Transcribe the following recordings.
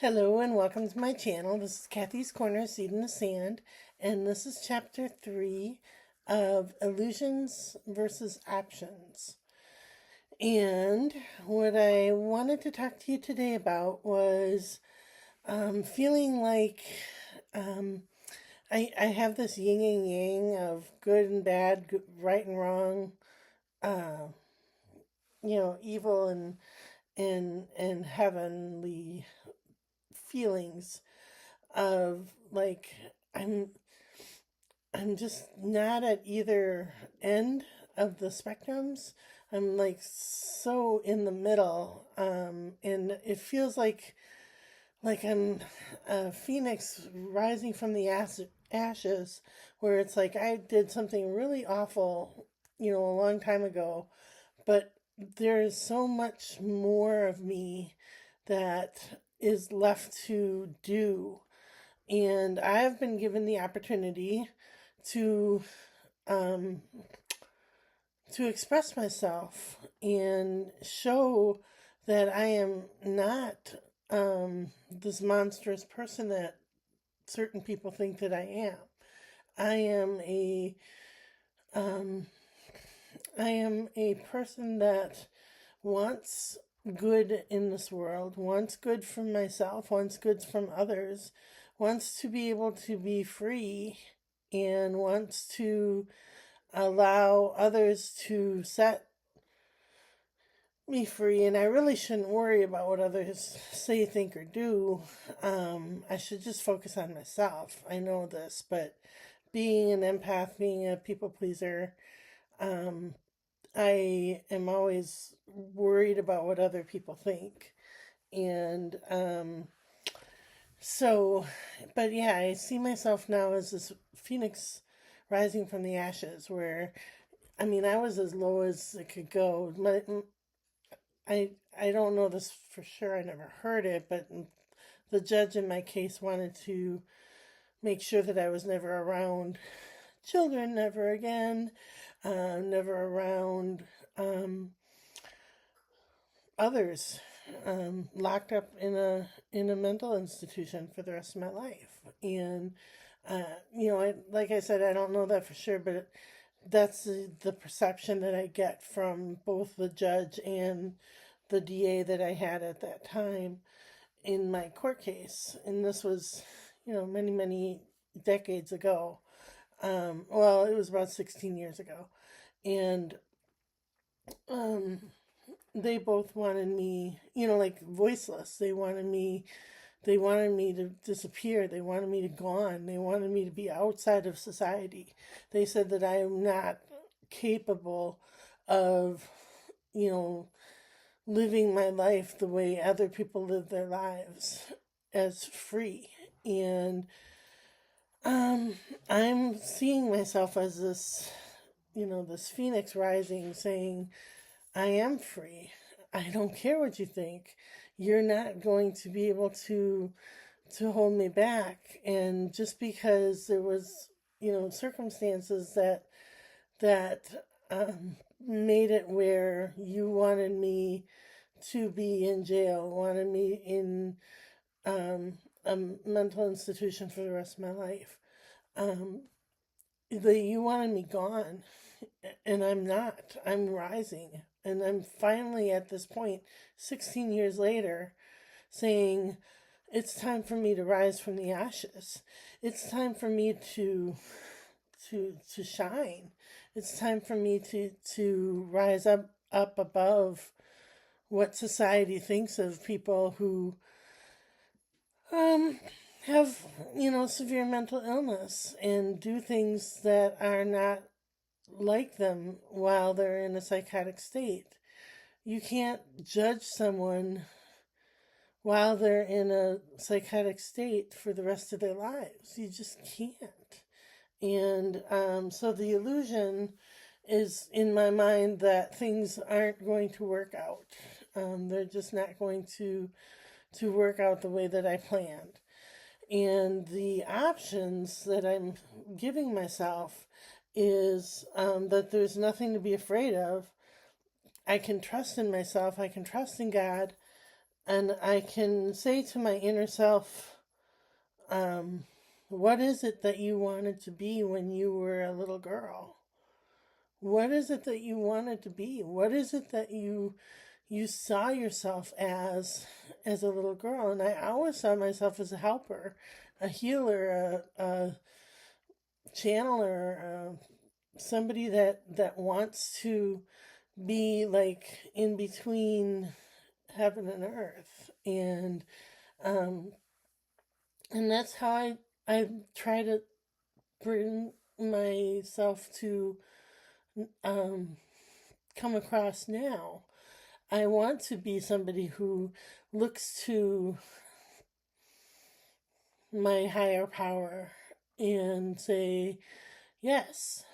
Hello and welcome to my channel. This is Kathy's Corner, Seed in the Sand, and this is chapter 3 of Illusions versus Options. And what I wanted to talk to you today about was feeling like I have this yin and yang of good and bad, right and wrong, uh, evil and heavenly feelings of like I'm I'm just not at either end of the spectrums. I'm like so in the middle, and it feels like I'm a phoenix rising from the ashes, where it's like I did something really awful, a long time ago, but there is so much more of me that is left to do. And I've been given the opportunity to um, to express myself and show that I am not this monstrous person that certain people think that I am. I am a um, I am a person that wants good in this world, wants good from myself, wants good from others, wants to be able to be free, and wants to allow others to set me free. And I really shouldn't worry about what others say, think, or do. I should just focus on myself. I know this, but being an empath, being a people pleaser, um, I am always worried about what other people think. And so, but yeah, I see myself now as this phoenix rising from the ashes, where I mean, I was as low as it could go. I don't know this for sure. I never heard it, but the judge in my case wanted to make sure that I was never around children, never again, never around others, locked up in a mental institution for the rest of my life. And like I said, I don't know that for sure, but that's the perception that I get from both the judge and the DA that I had at that time in my court case. And this was, many, many decades ago. Well, it was about 16 years ago. And um, they both wanted me, like voiceless. They wanted me to disappear. They wanted me to gone. They wanted me to be outside of society. They said that I am not capable of, you know, living my life the way other people live their lives as free. And um, I'm seeing myself as this phoenix rising saying, I am free. I don't care what you think. You're not going to be able to hold me back. And just because there was, circumstances that made it where you wanted me to be in jail, wanted me in um, a mental institution for the rest of my life. Um, you wanted me gone, and I'm not. I'm rising, and I'm finally at this point, 16 years later, saying, it's time for me to rise from the ashes. It's time for me to shine. It's time for me to rise up above what society thinks of people who um have, severe mental illness and do things that are not like them while they're in a psychotic state. You can't judge someone while they're in a psychotic state for the rest of their lives. You just can't. And so the illusion is in my mind that things aren't going to work out. They're just not going to work out the way that I planned. And the options that I'm giving myself is that there's nothing to be afraid of. I can trust in myself. I can trust in God. And I can say to my inner self, what is it that you wanted to be when you were a little girl? What is it that you wanted to be? What is it that you saw yourself as a little girl? And I always saw myself as a helper, a healer, a channeler, somebody that wants to be like in between heaven and earth. Um and that's how I try to bring myself to um come across now. I want to be somebody who looks to my higher power and say, yes,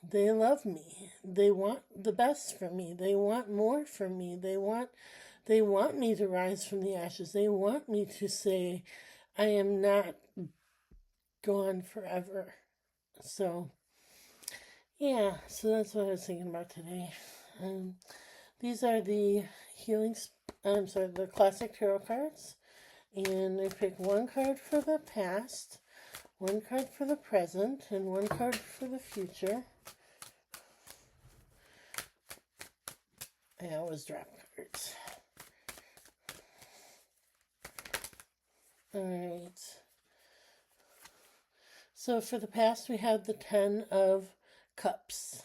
they love me. They want the best for me. They want more for me. They want me to rise from the ashes. They want me to say I am not gone forever. So, yeah, so that's what I was thinking about today. Um, these are the the classic tarot cards. And I pick one card for the past, one card for the present, and one card for the future. I always drop cards. Alright. So for the past, we have the Ten of Cups,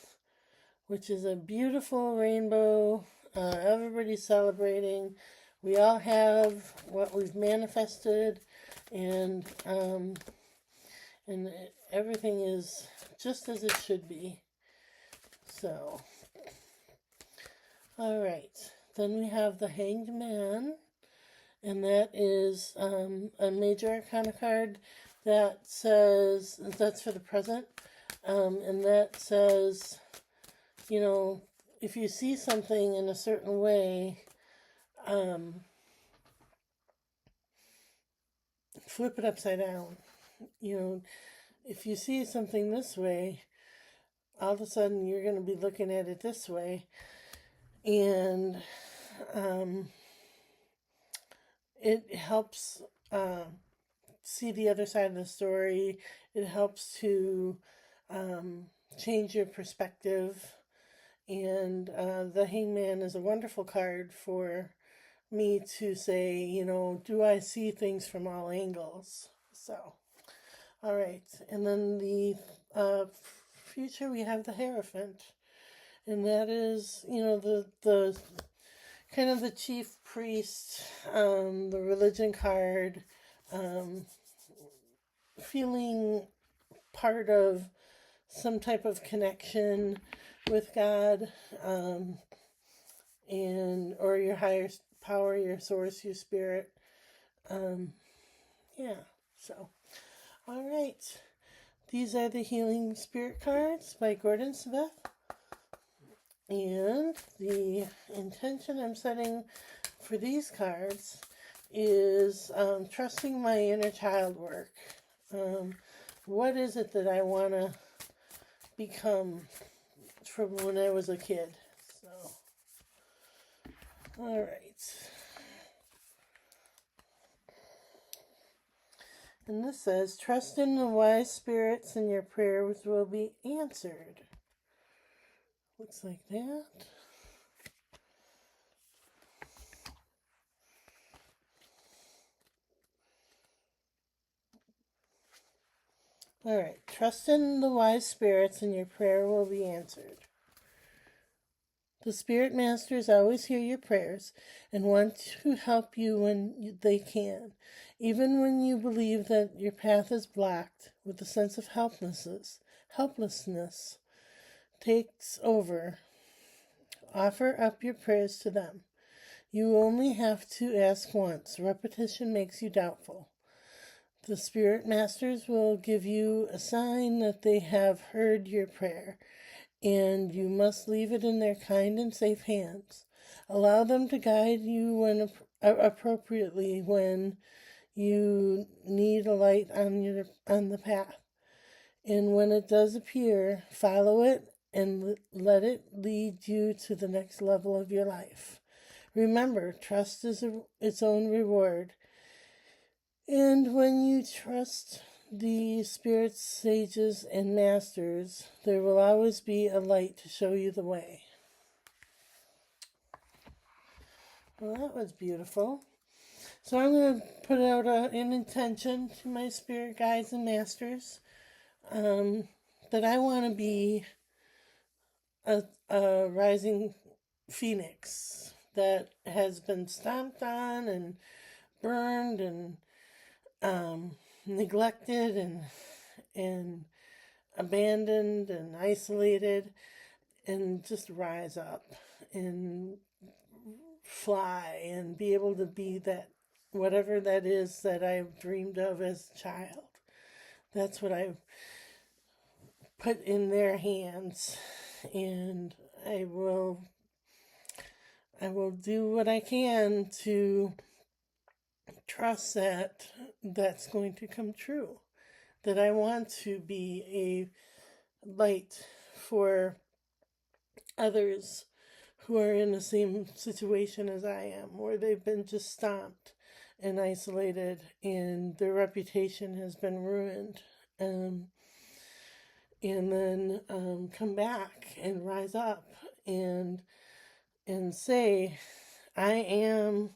which is a beautiful rainbow. Everybody's celebrating. We all have what we've manifested, and everything is just as it should be. So, all right. Then we have the Hanged Man, and that is a major arcana card that says, that's for the present, and that says, you know, if you see something in a certain way, flip it upside down. You know, if you see something this way, all of a sudden you're going to be looking at it this way. And it helps see the other side of the story. It helps to change your perspective. And the Hangman is a wonderful card for me to say, you know, do I see things from all angles? So, all right. And then the future, we have the Hierophant. And that is, you know, the kind of the chief priest, the religion card, feeling part of some type of connection with God, and or your higher power, your source, your spirit. Yeah. So, all right. These are the Healing Spirit cards by Gordon Smith. And the intention I'm setting for these cards is trusting my inner child work. What is it that I want to become from when I was a kid? So, all right. And this says, trust in the wise spirits and your prayers will be answered. Looks like that. All right. Trust in the wise spirits and your prayer will be answered. The spirit masters always hear your prayers and want to help you when they can, even when you believe that your path is blocked with a sense of helplessness takes over. Offer up your prayers to them. You only have to ask once. Repetition makes you doubtful. The spirit masters will give you a sign that they have heard your prayer, and you must leave it in their kind and safe hands. Allow them to guide you when appropriately when you need a light on the path. And when it does appear, follow it and let it lead you to the next level of your life. Remember, trust is its own reward. And when you trust the spirits, sages, and masters, there will always be a light to show you the way. Well, that was beautiful. So I'm going to put out an intention to my spirit guides and masters that I want to be a rising phoenix that has been stomped on and burned and neglected and abandoned and isolated, and just rise up and fly and be able to be that, whatever that is that I've dreamed of as a child. That's what I've put in their hands, and I will do what I can to trust that that's going to come true. That I want to be a light for others who are in the same situation as I am, where they've been just stomped and isolated and their reputation has been ruined. And then come back and rise up and say, I am,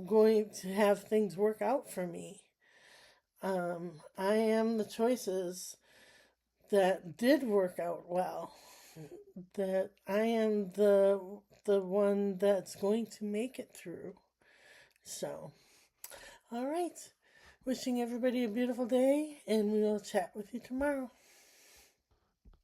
going to have things work out for me. I am the choices that did work out well. That I am the one that's going to make it through. So, all right. Wishing everybody a beautiful day, and we'll chat with you tomorrow.